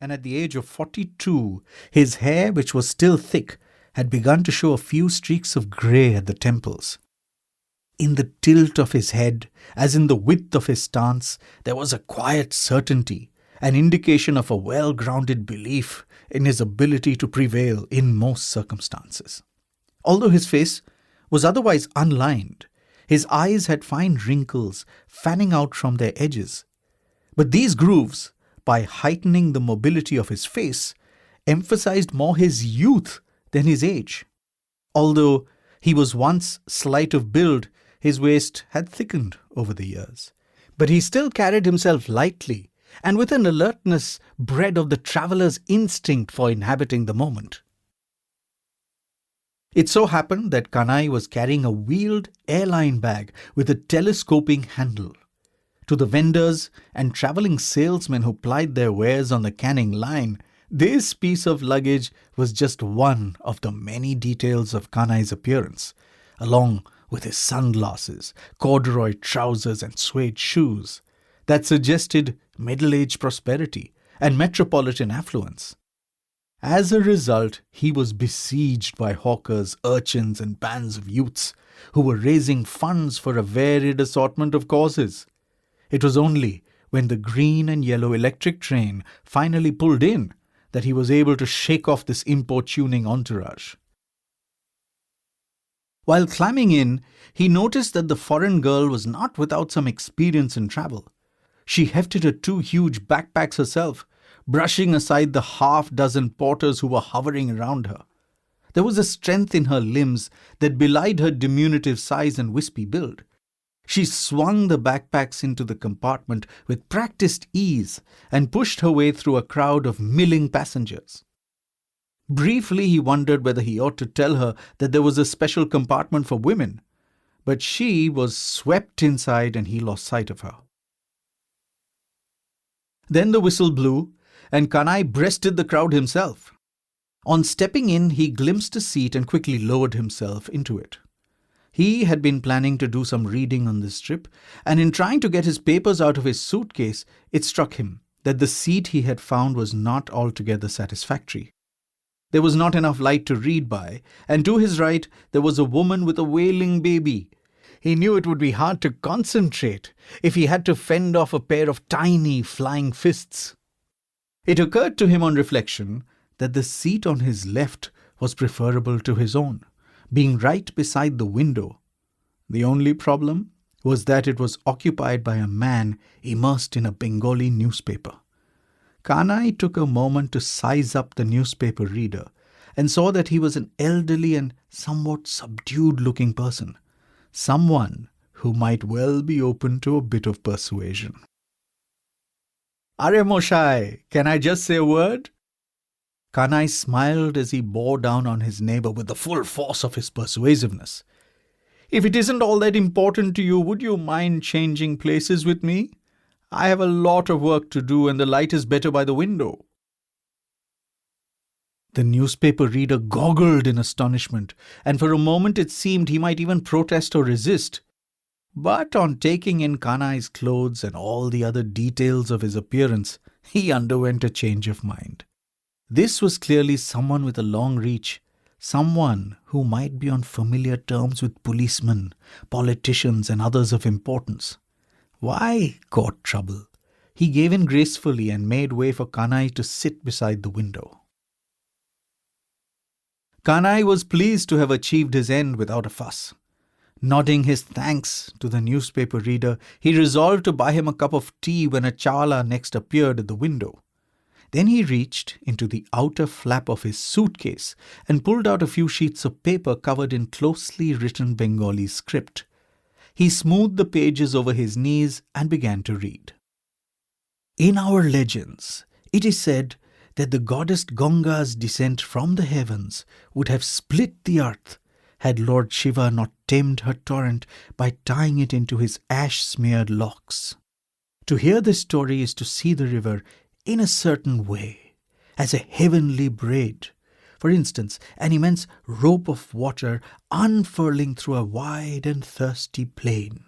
and at the age of 42, his hair, which was still thick, had begun to show a few streaks of grey at the temples. In the tilt of his head, as in the width of his stance, there was a quiet certainty, an indication of a well-grounded belief in his ability to prevail in most circumstances. Although his face was otherwise unlined, his eyes had fine wrinkles fanning out from their edges. But these grooves, by heightening the mobility of his face, emphasized more his youth than his age. Although he was once slight of build, his waist had thickened over the years. But he still carried himself lightly and with an alertness bred of the traveller's instinct for inhabiting the moment. It so happened that Kanai was carrying a wheeled airline bag with a telescoping handle. To the vendors and travelling salesmen who plied their wares on the Canning line, this piece of luggage was just one of the many details of Kanai's appearance, along with his sunglasses, corduroy trousers and suede shoes, that suggested middle-aged prosperity and metropolitan affluence. As a result, he was besieged by hawkers, urchins and bands of youths who were raising funds for a varied assortment of causes. It was only when the green and yellow electric train finally pulled in that he was able to shake off this importuning entourage. While climbing in, he noticed that the foreign girl was not without some experience in travel. She hefted her 2 huge backpacks herself, brushing aside the half-dozen porters who were hovering around her. There was a strength in her limbs that belied her diminutive size and wispy build. She swung the backpacks into the compartment with practiced ease and pushed her way through a crowd of milling passengers. Briefly, he wondered whether he ought to tell her that there was a special compartment for women, but she was swept inside and he lost sight of her. Then the whistle blew, and Kanai breasted the crowd himself. On stepping in, he glimpsed a seat and quickly lowered himself into it. He had been planning to do some reading on this trip, and in trying to get his papers out of his suitcase, it struck him that the seat he had found was not altogether satisfactory. There was not enough light to read by, and to his right there was a woman with a wailing baby. He knew it would be hard to concentrate if he had to fend off a pair of tiny flying fists. It occurred to him on reflection that the seat on his left was preferable to his own, being right beside the window. The only problem was that it was occupied by a man immersed in a Bengali newspaper. Kanai took a moment to size up the newspaper reader and saw that he was an elderly and somewhat subdued-looking person, someone who might well be open to a bit of persuasion. "Are Moshai, can I just say a word?" Kanai smiled as he bore down on his neighbour with the full force of his persuasiveness. "If it isn't all that important to you, would you mind changing places with me? I have a lot of work to do and the light is better by the window." The newspaper reader goggled in astonishment, and for a moment it seemed he might even protest or resist. But on taking in Kanai's clothes and all the other details of his appearance, he underwent a change of mind. This was clearly someone with a long reach, someone who might be on familiar terms with policemen, politicians and others of importance. Why court trouble? He gave in gracefully and made way for Kanai to sit beside the window. Kanai was pleased to have achieved his end without a fuss. Nodding his thanks to the newspaper reader, he resolved to buy him a cup of tea when a chawla next appeared at the window. Then he reached into the outer flap of his suitcase and pulled out a few sheets of paper covered in closely written Bengali script. He smoothed the pages over his knees and began to read. "In our legends, it is said that the goddess Ganga's descent from the heavens would have split the earth had Lord Shiva not tamed her torrent by tying it into his ash-smeared locks. To hear this story is to see the river in a certain way, as a heavenly braid. For instance, an immense rope of water unfurling through a wide and thirsty plain.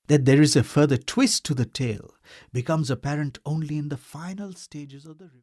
That there is a further twist to the tale becomes apparent only in the final stages of the river."